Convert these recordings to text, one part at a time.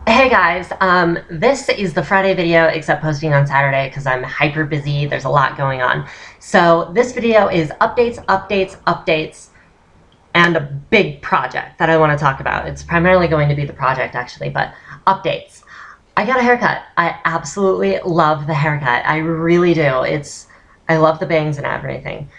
Hey guys, this is the Friday video except posting on Saturday because I'm hyper busy. There's a lot going on. So this video is updates, and a big project that I want to talk about. It's primarily going to be the project actually, but updates. I got a haircut. I absolutely love the haircut. I really do. I love the bangs and everything.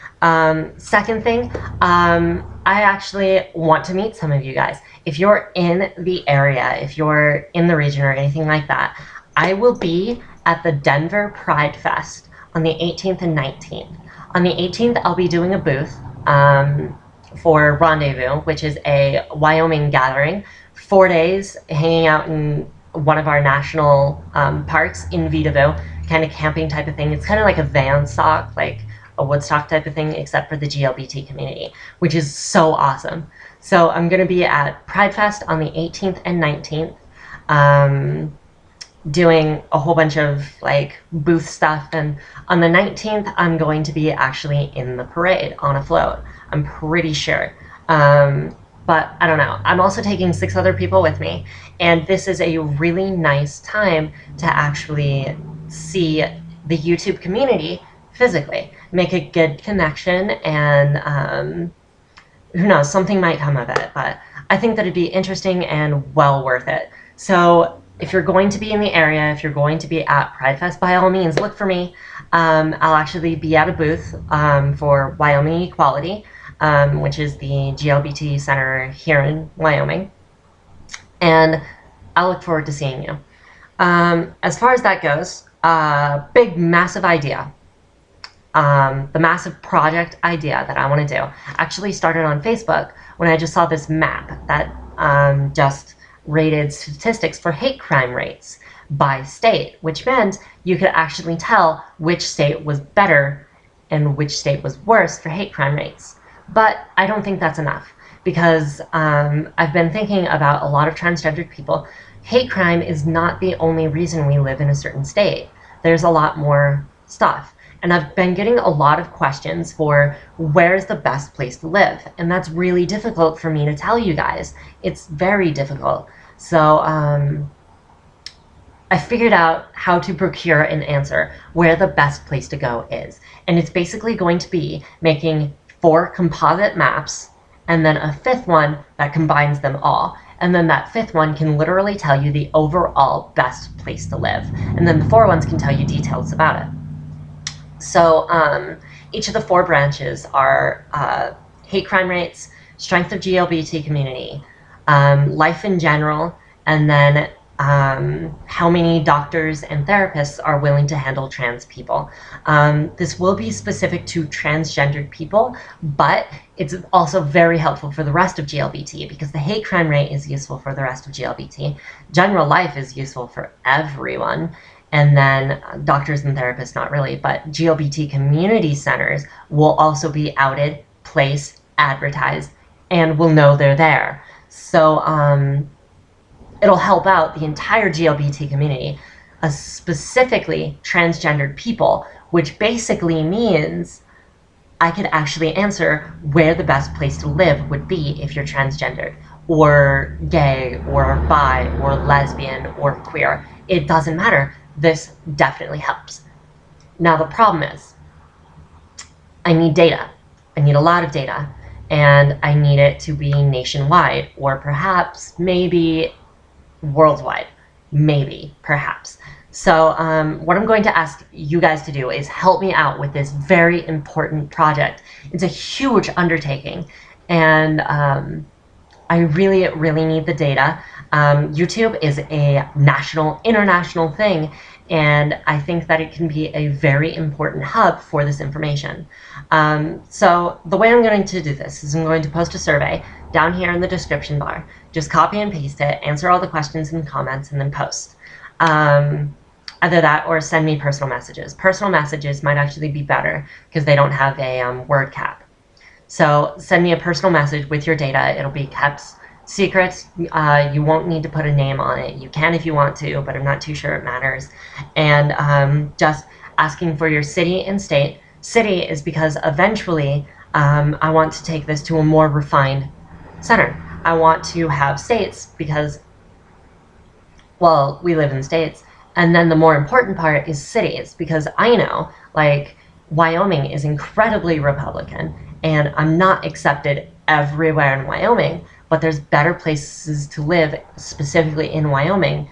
Second thing, I actually want to meet some of you guys. If you're in the area, if you're in the region or anything like that, I will be at the Denver Pridefest on the 18th and 19th. On the 18th, I'll be doing a booth for Rendezvous, which is a Wyoming gathering, 4 days hanging out in one of our national parks in Vidaville, kind of camping type of thing. It's kind of like a van stock, like a Woodstock type of thing, except for the GLBT community, which is so awesome. So I'm going to be at Pridefest on the 18th and 19th, doing a whole bunch of like booth stuff. And on the 19th, I'm going to be actually in the parade on a float. I'm pretty sure. But I don't know. I'm also taking 6 other people with me. And this is a really nice time to actually see the YouTube community physically, make a good connection, and who knows, something might come of it, but I think that it'd be interesting and well worth it. So if you're going to be in the area, if you're going to be at Pridefest, by all means, look for me. I'll actually be at a booth for Wyoming Equality, which is the GLBT Center here in Wyoming, and I'll look forward to seeing you. As far as that goes, big, massive idea. The massive project idea that I want to do actually started on Facebook when I just saw this map that just rated statistics for hate crime rates by state, which meant you could actually tell which state was better and which state was worse for hate crime rates. But I don't think that's enough, because I've been thinking about a lot of transgendered people. Hate crime is not the only reason we live in a certain state. There's a lot more stuff. And I've been getting a lot of questions for where's the best place to live. And that's really difficult for me to tell you guys. It's very difficult. So I figured out how to procure an answer where the best place to go is. And it's basically going to be making 4 composite maps and then a 5th one that combines them all. And then that 5th one can literally tell you the overall best place to live. And then the 4 ones can tell you details about it. So each of the 4 branches are hate crime rates, strength of GLBT community, life in general, and then how many doctors and therapists are willing to handle trans people. This will be specific to transgendered people, but it's also very helpful for the rest of GLBT, because the hate crime rate is useful for the rest of GLBT. General life is useful for everyone. And then doctors and therapists, not really, but GLBT community centers will also be outed, placed, advertised, and will know they're there. So it'll help out the entire GLBT community, specifically transgendered people, which basically means I could actually answer where the best place to live would be if you're transgendered, or gay, or bi, or lesbian, or queer. It doesn't matter. This definitely helps. Now the problem is, I need data. I need a lot of data, and I need it to be nationwide, or perhaps maybe worldwide, maybe, perhaps. So what I'm going to ask you guys to do is help me out with this very important project. It's a huge undertaking, and I really, really need the data. YouTube is a national, international thing, and I think that it can be a very important hub for this information. So the way I'm going to do this is I'm going to post a survey down here in the description bar. Just copy and paste it, answer all the questions and comments, and then post. Either that or send me personal messages. Personal messages might actually be better because they don't have a word cap. So send me a personal message with your data. It'll be kept secret. You won't need to put a name on it. You can if you want to, but I'm not too sure it matters. And just asking for your city and state. City is because eventually I want to take this to a more refined center. I want to have states because well, we live in states. And then the more important part is cities, because I know, like, Wyoming is incredibly Republican, and I'm not accepted everywhere in Wyoming, but there's better places to live, specifically in Wyoming,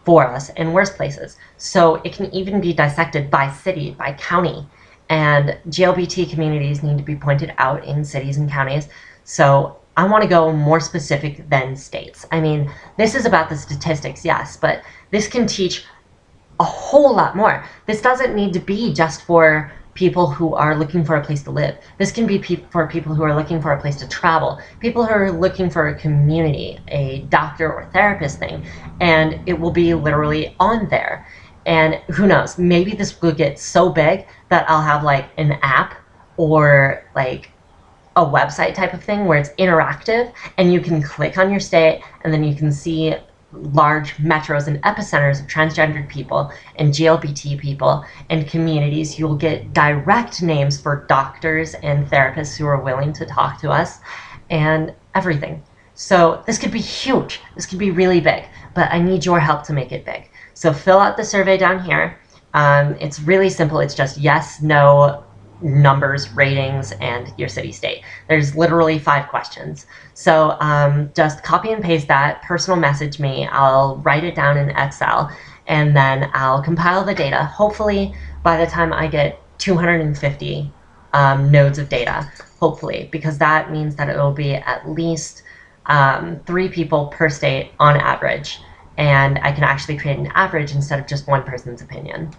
for us, and worse places. So it can even be dissected by city, by county. And GLBT communities need to be pointed out in cities and counties. So I want to go more specific than states. I mean, this is about the statistics, yes, but this can teach a whole lot more. This doesn't need to be just for people who are looking for a place to live. This can be for people who are looking for a place to travel, people who are looking for a community, a doctor or therapist thing, and it will be literally on there. And who knows, maybe this will get so big that I'll have like an app or like a website type of thing where it's interactive and you can click on your state and then you can see large metros and epicenters of transgendered people and GLBT people and communities. You'll get direct names for doctors and therapists who are willing to talk to us and everything. So this could be huge. This could be really big, but I need your help to make it big. So fill out the survey down here. It's really simple. It's just yes, no, numbers, ratings, and your city state. There's literally 5 questions. So just copy and paste that, personal message me. I'll write it down in Excel, and then I'll compile the data. Hopefully by the time I get 250 nodes of data, hopefully, because that means that it will be at least 3 people per state on average. And I can actually create an average instead of just one person's opinion.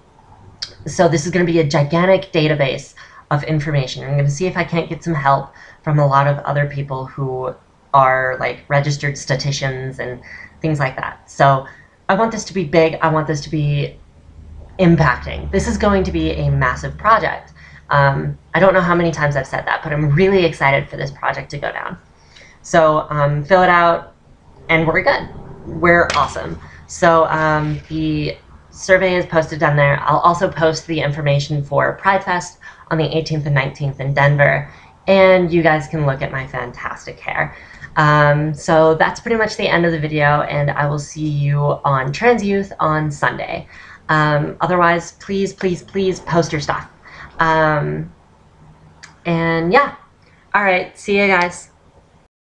So this is going to be a gigantic database of information. I'm going to see if I can't get some help from a lot of other people who are like registered statisticians and things like that. So I want this to be big. I want this to be impacting. This is going to be a massive project. I don't know how many times I've said that, but I'm really excited for this project to go down. So fill it out and we're good. We're awesome. So the survey is posted down there. I'll also post the information for Pridefest on the 18th and 19th in Denver, and you guys can look at my fantastic hair. So that's pretty much the end of the video, and I will see you on Trans Youth on Sunday. Otherwise, please, please, please post your stuff. And yeah, all right, see you guys.